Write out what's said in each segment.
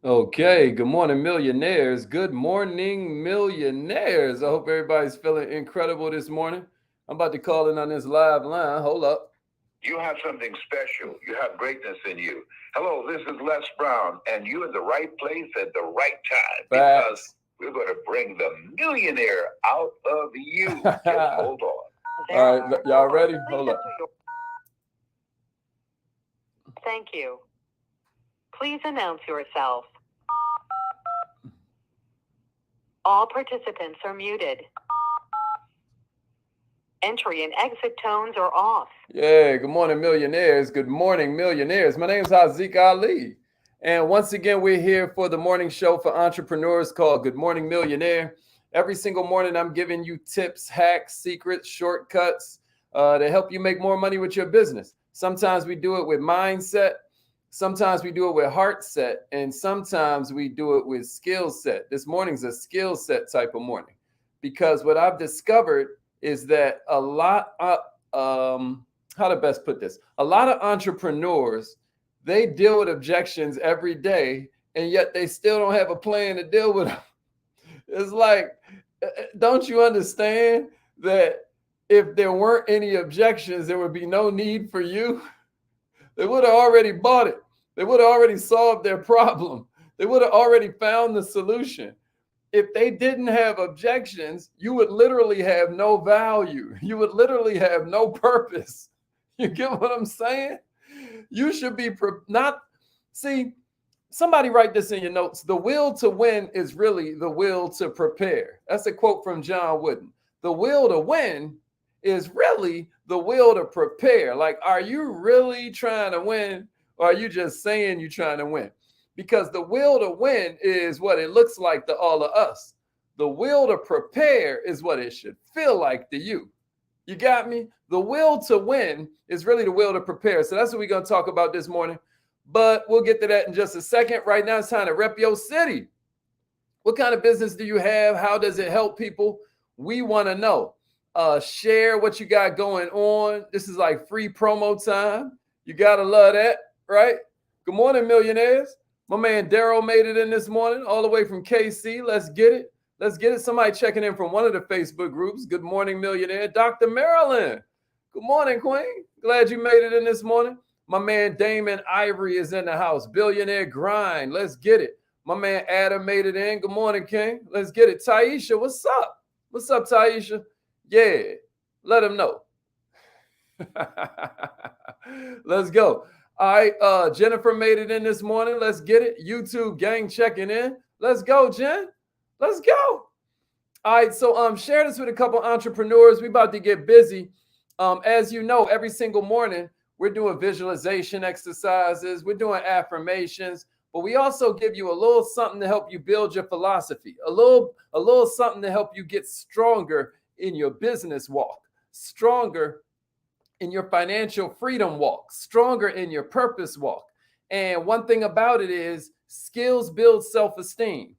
Okay, good morning, millionaires. Good morning, millionaires. I hope everybody's feeling incredible this morning. I'm about to call in on this live line. Hold up. You have something special. You have greatness in you. Hello, this is Les Brown, and you're in the right place at the right time because Facts. we're going to bring the millionaire out of you. Just hold on. All right, y'all ready? Hold up. Thank you. Please announce yourself. All participants are muted. Entry and exit tones are off. Yeah, good morning, millionaires. Good morning, millionaires. My name is Haziq Ali. And once again, we're here for the morning show for entrepreneurs called Good Morning Millionaire. Every single morning, I'm giving you tips, hacks, secrets, shortcuts to help you make more money with your business. Sometimes we do it with mindset. Sometimes we do it with heart set. And sometimes we do it with skill set. This morning's a skill set type of morning because what I've discovered is that a lot of, how to best put this, a lot of entrepreneurs, they deal with objections every day, and yet they still don't have a plan to deal with them. It's like, don't you understand that if there weren't any objections, there would be no need for you? They would have already bought it. They would have already solved their problem. They would have already found the solution. If they didn't have objections, you would literally have no value. You would literally have no purpose. You get what I'm saying? You should be not, see, somebody write this in your notes. The will to win is really the will to prepare. That's a quote from John Wooden. The will to win is really the will to prepare. Like, are you really trying to win, or are you just saying you're trying to win? Because the will to win is what it looks like to all of us. The will to prepare is what it should feel like to you. You got me? The will to win is really the will to prepare. So that's what we're going to talk about this morning. But we'll get to that in just a second. Right now, it's time to rep your city. What kind of business do you have? How does it help people? We want to know. Share what you got going on. This is like free promo time. You got to love that, right? Good morning, millionaires. My man Daryl made it in this morning, all the way from KC. Let's get it. Let's get it. Somebody checking in from one of the Facebook groups. Good morning, millionaire. Dr. Marilyn. Good morning, Queen. Glad you made it in this morning. My man Damon Ivory is in the house. Billionaire Grind. Let's get it. My man Adam made it in. Good morning, King. Let's get it. Taisha, what's up? What's up, Taisha? Yeah, let him know. Let's go. All right, Jennifer made it in this morning. Let's get it. YouTube gang checking in. Let's go, Jen. Let's go. All right, so share this with a couple entrepreneurs. We about to get busy. As you know, every single morning we're doing visualization exercises. We're doing affirmations, but we also give you a little something to help you build your philosophy. A little something to help you get stronger in your business walk, stronger in your financial freedom walk, stronger in your purpose walk. And one thing about it is skills build self-esteem.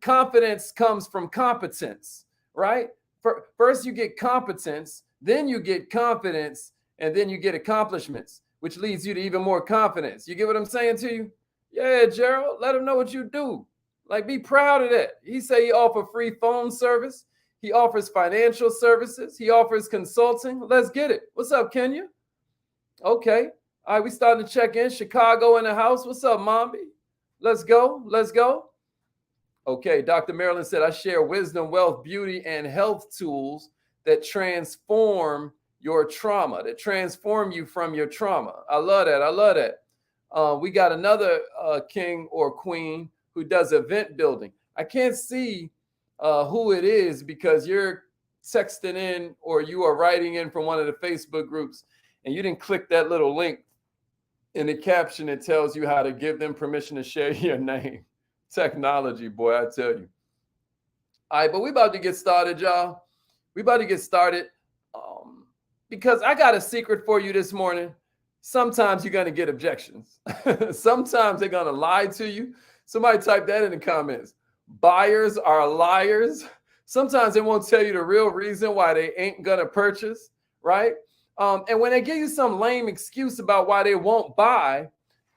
Confidence comes from competence, right? First you get competence, then you get confidence, and then you get accomplishments, which leads you to even more confidence. You get what I'm saying to you? Yeah, Gerald, let them know what you do. Like, be proud of that. He say he offer free phone service. He offers financial services. He offers consulting. Let's get it. What's up, Kenya? Okay. All right, we starting to check in. Chicago in the house. What's up, Mombi? Let's go. Let's go. Okay, Dr. Marilyn said, I share wisdom, wealth, beauty, and health tools that transform your trauma, that transform you from your trauma. I love that. I love that. We got another king or queen who does event building. I can't see who it is because you're texting in or you are writing in from one of the Facebook groups and you didn't click that little link in the caption that tells you how to give them permission to share your name. Technology, boy, I tell you. All right, but we about to get started, y'all. We about to get started because I got a secret for you this morning. Sometimes you're going to get objections. Sometimes they're going to lie to you. Somebody type that in the comments. Buyers are liars. Sometimes they won't tell you the real reason why they ain't gonna purchase, right? And when they give you some lame excuse about why they won't buy,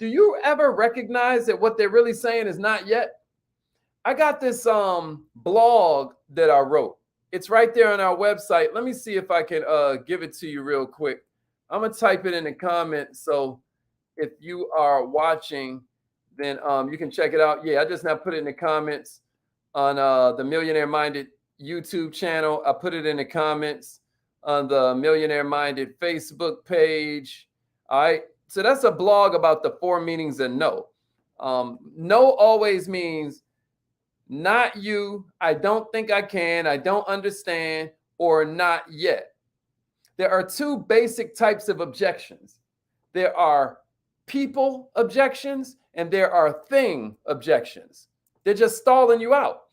Do you ever recognize that what they're really saying is not yet? I got this blog that I wrote. It's right there on our website. Let me see if I can give it to you real quick. I'm gonna type it in the comments, so if you are watching, then you can check it out. Yeah, I just now put it in the comments on the Millionaire Minded YouTube channel. I put it in the comments on the Millionaire Minded Facebook page. All right, so that's a blog about the 4 meanings of no. No always means not you, I don't think I can, I don't understand, or not yet. There are 2 basic types of objections. There are people objections and there are thing objections. They're just stalling you out.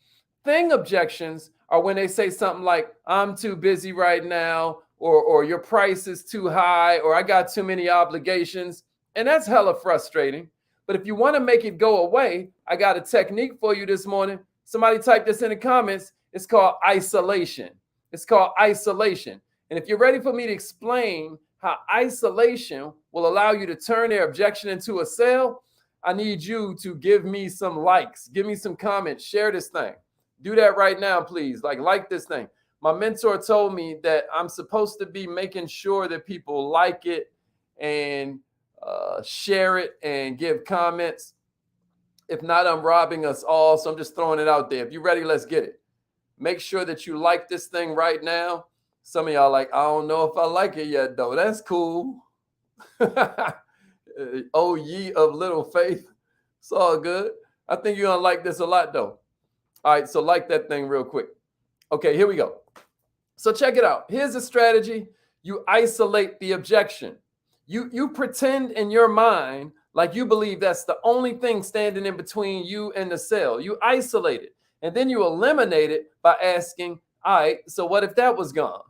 Thing objections are when they say something like, I'm too busy right now, or your price is too high, or I got too many obligations. And that's hella frustrating. But if you want to make it go away, I got a technique for you this morning. Somebody type this in the comments. It's called isolation. It's called isolation. And if you're ready for me to explain how isolation will allow you to turn their objection into a sale, I need you to give me some likes, give me some comments, share this thing. Do that right now, please. Like this thing. My mentor told me that I'm supposed to be making sure that people like it and share it and give comments. If not, I'm robbing us all. So I'm just throwing it out there. If you're ready, let's get it. Make sure that you like this thing right now. Some of y'all like, I don't know if I like it yet, though. That's cool. Oh, ye of little faith. It's all good. I think you're going to like this a lot, though. All right, so like that thing real quick. Okay, here we go. So check it out. Here's a strategy. You isolate the objection. You pretend in your mind like you believe that's the only thing standing in between you and the sale. You isolate it. And then you eliminate it by asking, all right, so what if that was gone?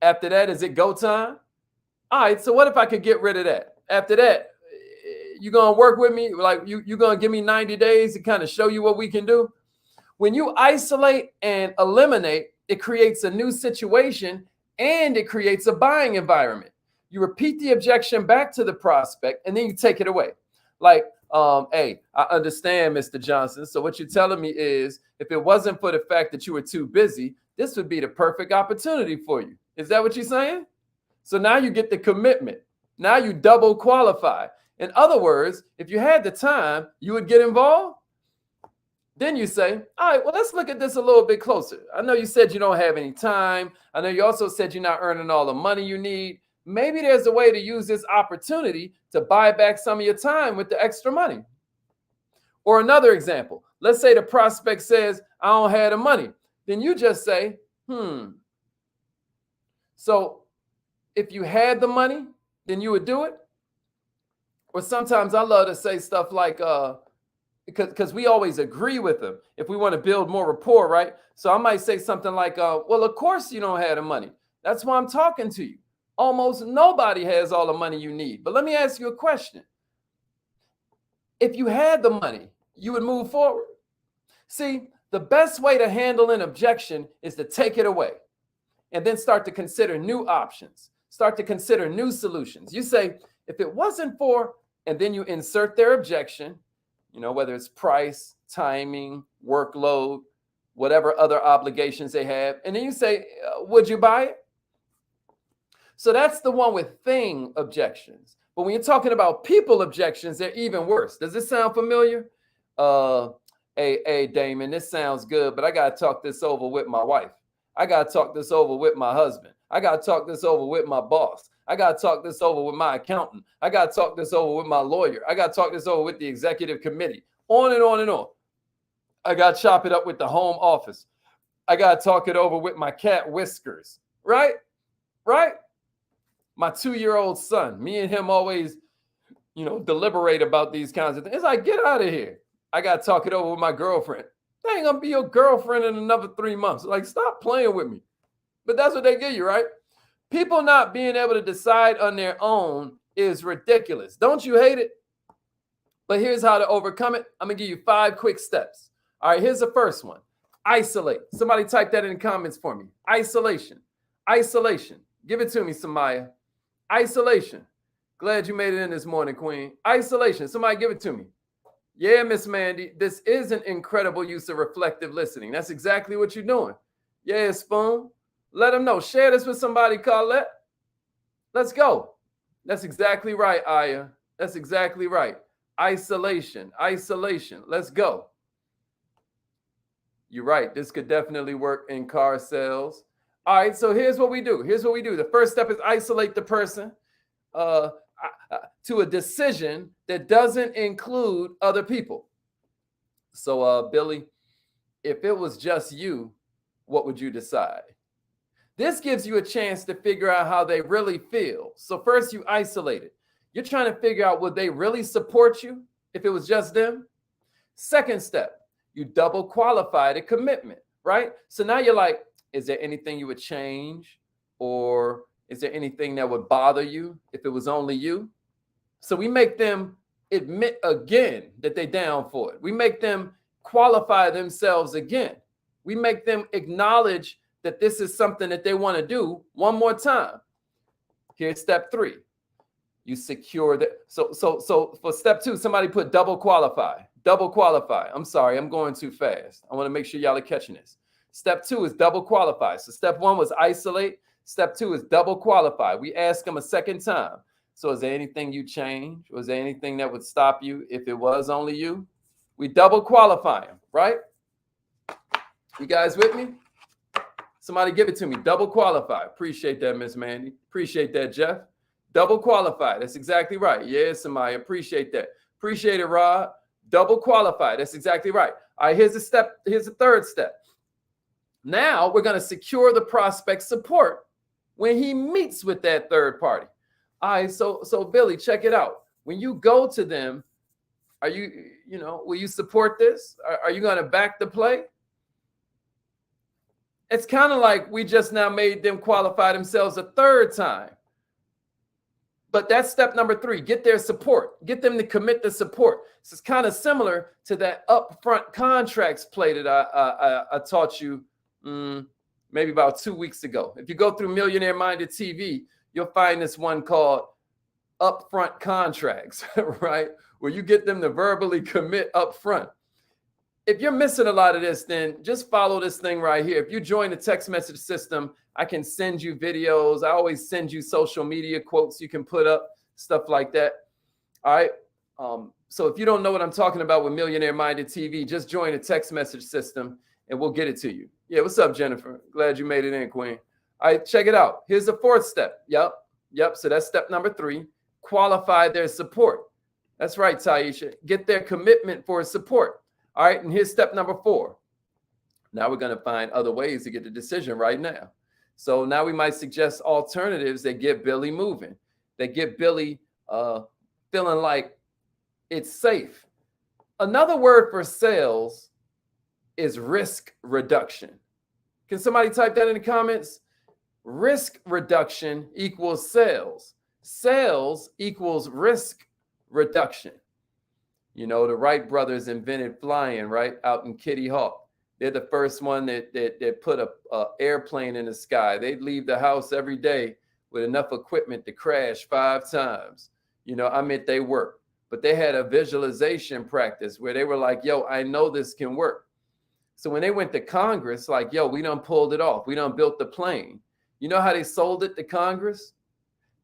After that, is it go time? All right, so what if I could get rid of that? After that, you going to work with me? Like you going to give me 90 days to kind of show you what we can do? When you isolate and eliminate, it creates a new situation and it creates a buying environment. You repeat the objection back to the prospect and then you take it away. Like, hey, I understand, Mr. Johnson. So what you're telling me is if it wasn't for the fact that you were too busy, this would be the perfect opportunity for you. Is that what you're saying? So now you get the commitment. Now you double qualify. In other words, if you had the time, you would get involved. Then you say, all right, well, let's look at this a little bit closer. I know you said you don't have any time. I know you also said you're not earning all the money you need. Maybe there's a way to use this opportunity to buy back some of your time with the extra money. Or another example, let's say the prospect says, I don't have the money. Then you just say, So if you had the money, then you would do it. Or sometimes I love to say stuff like, because we always agree with them if we want to build more rapport, right? So I might say something like, well, of course you don't have the money. That's why I'm talking to you. Almost nobody has all the money you need. But let me ask you a question. If you had the money, you would move forward. See, the best way to handle an objection is to take it away and then start to consider new options, start to consider new solutions. You say, if it wasn't for, and then you insert their objection, whether it's price, timing, workload, whatever other obligations they have. And then you say, would you buy it? So that's the one with thing objections. But when you're talking about people objections, they're even worse. Does this sound familiar? Hey, Damon, this sounds good, but I got to talk this over with my wife. I got to talk this over with my husband. I got to talk this over with my boss. I got to talk this over with my accountant. I got to talk this over with my lawyer. I got to talk this over with the executive committee. On and on and on. I got to chop it up with the home office. I got to talk it over with my cat Whiskers. Right? My 2-year-old son, me and him always, deliberate about these kinds of things. It's like, get out of here. I got to talk it over with my girlfriend. They ain't going to be your girlfriend in another 3 months. Like, stop playing with me. But that's what they give you, right? People not being able to decide on their own is ridiculous. Don't you hate it? But here's how to overcome it. I'm going to give you 5 quick steps. All right, here's the first one. Isolate. Somebody type that in the comments for me. Isolation. Give it to me, Samaya. Isolation. Glad you made it in this morning, Queen. Isolation. Somebody give it to me. Yeah, Miss Mandy, this is an incredible use of reflective listening. That's exactly what you're doing. Yeah, Spoon. Let them know. Share this with somebody, Colette. Let's go. That's exactly right, Aya. That's exactly right. Isolation. Let's go. You're right. This could definitely work in car sales. All right, so here's what we do. The first step is isolate the person to a decision that doesn't include other people. So, Billy, if it was just you, what would you decide? This gives you a chance to figure out how they really feel. So first you isolate it. You're trying to figure out, would they really support you if it was just them? Second step, you double qualify the commitment, right? So now you're like, is there anything you would change? Or is there anything that would bother you if it was only you? So we make them admit again that they're down for it. We make them qualify themselves again. We make them acknowledge that this is something that they want to do one more time. Here's step 3. You secure that. So for step 2, somebody put double qualify. Double qualify. I'm sorry, I'm going too fast. I want to make sure y'all are catching this. Step 2 is double qualify. So step 1 was isolate. Step 2 is double qualify. We ask them a second time. So is there anything you change? Was there anything that would stop you if it was only you? We double qualify them, right? You guys with me? Somebody give it to me. Double qualify. Appreciate that, Miss Mandy. Appreciate that, Jeff. Double qualify. That's exactly right. Yes, somebody. Appreciate that. Appreciate it, Rod. Double qualify. That's exactly right. All right, here's the step. Here's the third step. Now we're going to secure the prospect's support when he meets with that third party. All right, so Billy, check it out. When you go to them, are will you support this? Are you going to back the play? It's kind of like we just now made them qualify themselves a third time. But that's step number 3. Get their support. Get them to commit the support. This is kind of similar to that upfront contracts play that I taught you maybe about 2 weeks ago. If you go through Millionaire Minded TV, you'll find this one called upfront contracts, right? Where you get them to verbally commit upfront. If you're missing a lot of this, then just follow this thing right here. If you join the text message system, I can send you videos. I always send you social media quotes you can put up, stuff like that. All right. So if you don't know what I'm talking about with Millionaire Minded TV, just join the text message system and we'll get it to you. Yeah. What's up, Jennifer? Glad you made it in, Queen. All right. Check it out. Here's the 4th step. Yep. So that's step number 3. Qualify their support. That's right, Taisha. Get their commitment for support. All right, and here's step number 4. Now we're going to find other ways to get the decision right now. So now we might suggest alternatives that get Billy moving, that get Billy feeling like it's safe. Another word for sales is risk reduction. Can somebody type that in the comments? Risk reduction equals sales. Sales equals risk reduction. You know, the Wright brothers invented flying, right, out in Kitty Hawk. They're the first one that put a airplane in the sky. They'd leave the house every day with enough equipment to crash 5 times. I meant they worked. But they had a visualization practice where they were like, yo, I know this can work. So when they went to Congress, like, yo, we done pulled it off. We done built the plane. You know how they sold it to Congress?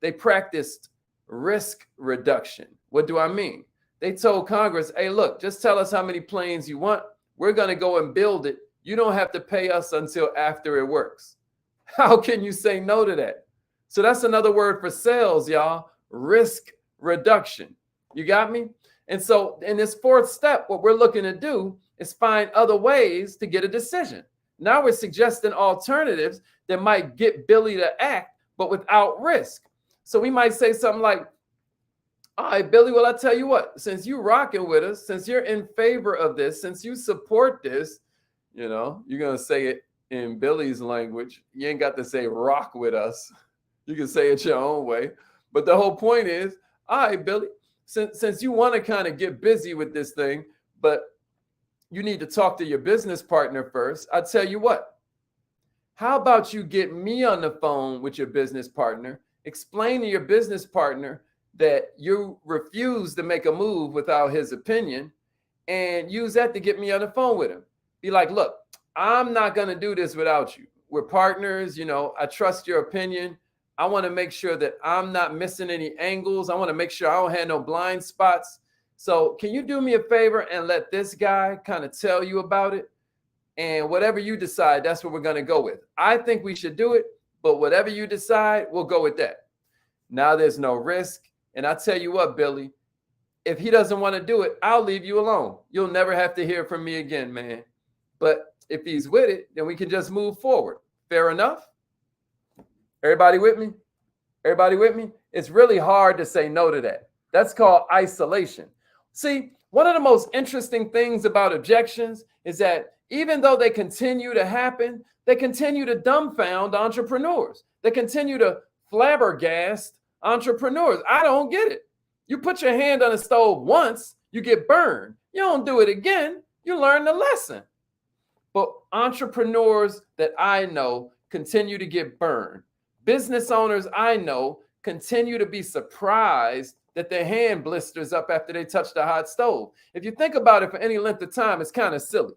They practiced risk reduction. What do I mean? They told Congress, hey, look, just tell us how many planes you want. We're going to go and build it. You don't have to pay us until after it works. How can you say no to that? So that's another word for sales, y'all. Risk reduction. You got me? And so in this 4th step, what we're looking to do is find other ways to get a decision. Now we're suggesting alternatives that might get Billy to act, but without risk. So we might say something like, all right, Billy, well, I tell you what, since you rocking with us, since you're in favor of this, since you support this, you're going to say it in Billy's language. You ain't got to say rock with us. You can say it your own way. But the whole point is, all right, Billy, since you want to kind of get busy with this thing, but you need to talk to your business partner first, I tell you what, how about you get me on the phone with your business partner, explain to your business partner that you refuse to make a move without his opinion, and use that to get me on the phone with him. Be like, look, I'm not going to do this without you. We're partners. I trust your opinion. I want to make sure that I'm not missing any angles. I want to make sure I don't have no blind spots. So can you do me a favor and let this guy kind of tell you about it? And whatever you decide, that's what we're going to go with. I think we should do it, but whatever you decide, we'll go with that. Now there's no risk. And I tell you what, Billy, if he doesn't want to do it, I'll leave you alone. You'll never have to hear from me again, man. But if he's with it, then we can just move forward. Fair enough? Everybody with me? Everybody with me? It's really hard to say no to that. That's called isolation. See, one of the most interesting things about objections is that even though they continue to happen, they continue to dumbfound entrepreneurs. They continue to flabbergast entrepreneurs. I don't get it. You put your hand on the stove once, you get burned. You don't do it again, you learn the lesson. But entrepreneurs that I know continue to get burned. Business owners I know continue to be surprised that their hand blisters up after they touch the hot stove. If you think about it for any length of time, it's kind of silly.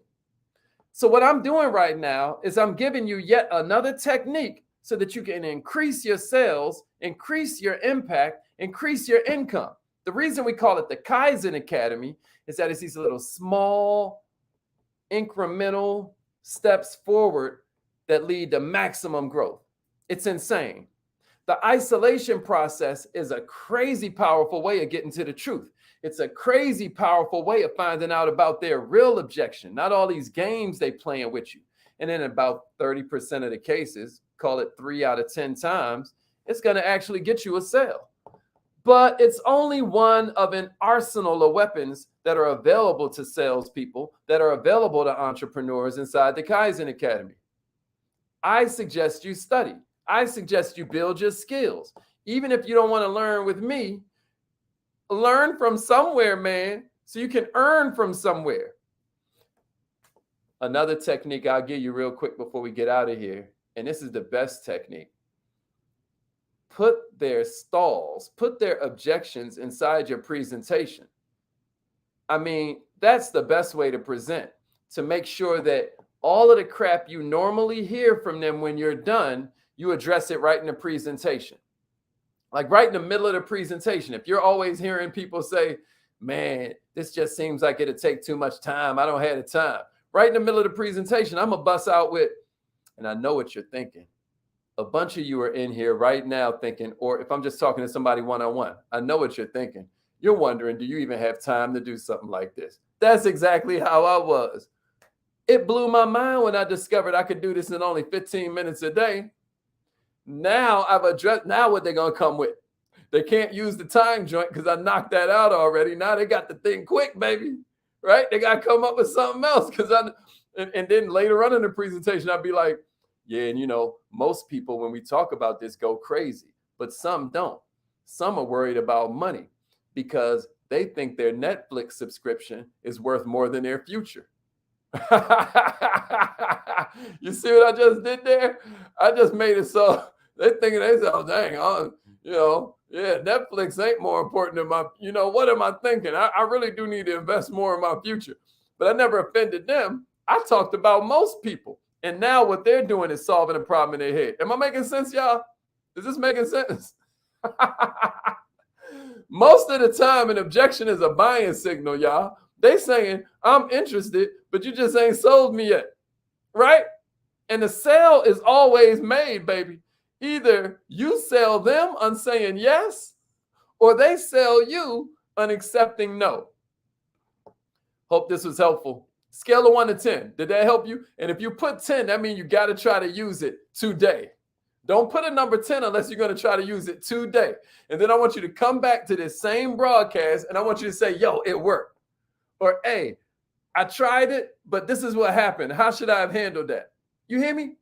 So what I'm doing right now is I'm giving you yet another technique so that you can increase your sales, increase your impact, increase your income. The reason we call it the Kaizen Academy is that it's these little small, incremental steps forward that lead to maximum growth. It's insane. The isolation process is a crazy powerful way of getting to the truth. It's a crazy powerful way of finding out about their real objection, not all these games they playing with you. And in about 30% of the cases, call it 3 out of 10 times, it's going to actually get you a sale. But it's only one of an arsenal of weapons that are available to salespeople, that are available to entrepreneurs inside the Kaizen Academy. I suggest you study. I suggest you build your skills. Even if you don't want to learn with me, learn from somewhere, man, so you can earn from somewhere. Another technique I'll give you real quick before we get out of here, and this is the best technique. Put their stalls, put their objections inside your presentation. I mean, that's the best way to present, to make sure that all of the crap you normally hear from them when you're done, you address it right in the presentation. Like right in the middle of the presentation. If you're always hearing people say, man, this just seems like it'll take too much time. I don't have the time. Right in the middle of the presentation, I'm going to bust out with, and I know what you're thinking. A bunch of you are in here right now thinking, or if I'm just talking to somebody one-on-one, I know what you're thinking. You're wondering, do you even have time to do something like this? That's exactly how I was. It blew my mind when I discovered I could do this in only 15 minutes a day. Now I've addressed, now what they're going to come with. They can't use the time joint because I knocked that out already. Now they got the thing quick, baby. Right? They got to come up with something else. And then later on in the presentation, I'll be like, yeah, and most people, when we talk about this, go crazy, but some don't. Some are worried about money because they think their Netflix subscription is worth more than their future. You see what I just did there? I just made it so they thinking themselves, dang, yeah, Netflix ain't more important than my, what am I thinking? I really do need to invest more in my future. But I never offended them. I talked about most people. And now what they're doing is solving a problem in their head. Am I making sense, y'all? Is this making sense? Most of the time, an objection is a buying signal, y'all. They saying, I'm interested, but you just ain't sold me yet, right? And the sale is always made, baby. Either you sell them on saying yes, or they sell you on accepting no. Hope this was helpful. Scale of 1 to 10. Did that help you? And if you put 10, that means you got to try to use it today. Don't put a number 10 unless you're going to try to use it today. And then I want you to come back to this same broadcast and I want you to say, yo, it worked. Or, hey, I tried it, but this is what happened. How should I have handled that? You hear me?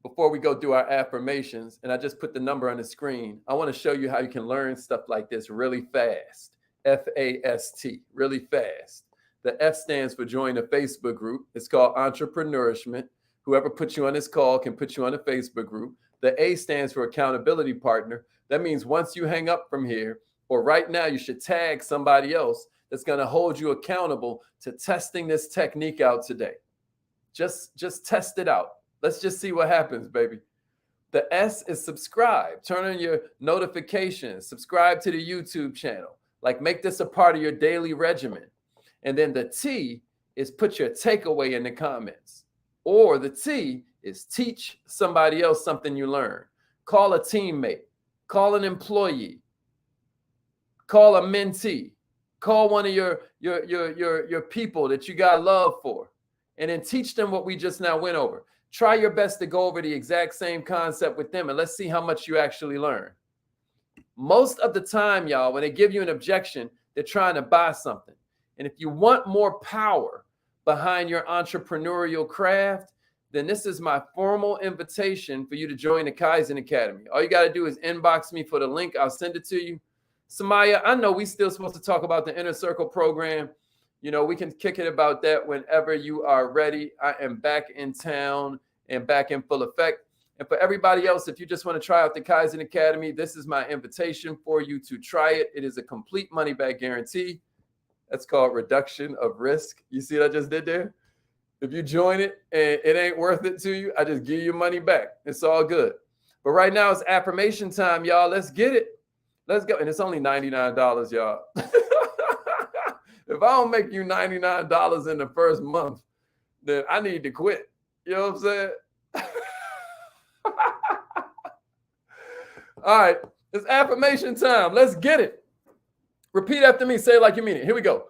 Before we go through our affirmations, and I just put the number on the screen, I want to show you how you can learn stuff like this really fast. F-A-S-T, really fast. The F stands for join the Facebook group. It's called Entrepreneurishment. Whoever puts you on this call can put you on the Facebook group. The A stands for accountability partner. That means once you hang up from here, or right now, you should tag somebody else that's going to hold you accountable to testing this technique out today. Just test it out. Let's just see what happens, baby. The S is subscribe. Turn on your notifications. Subscribe to the YouTube channel. Like, make this a part of your daily regimen. And then the T is put your takeaway in the comments. Or the T is teach somebody else something you learned. Call a teammate. Call an employee. Call a mentee. Call one of your people that you got love for. And then teach them what we just now went over. Try your best to go over the exact same concept with them, and let's see how much you actually learn. Most of the time, y'all, when they give you an objection, they're trying to buy something. And if you want more power behind your entrepreneurial craft, then this is my formal invitation for you to join the Kaizen Academy. All you got to do is inbox me for the link. I'll send it to you. Samaya, I know we're still supposed to talk about the Inner Circle program. You know, we can kick it about that whenever you are ready. I am back in town and back in full effect. And for everybody else, if you just want to try out the Kaizen Academy, this is my invitation for you to try it. It is a complete money back guarantee. That's called reduction of risk. You see what I just did there? If you join it and it ain't worth it to you, I just give you money back. It's all good. But right now it's affirmation time, y'all. Let's get it. Let's go. And it's only $99, y'all. If I don't make you $99 in the first month, then I need to quit. You know what I'm saying? All right, it's affirmation time. Let's get it. Repeat after me. Say it like you mean it. Here we go.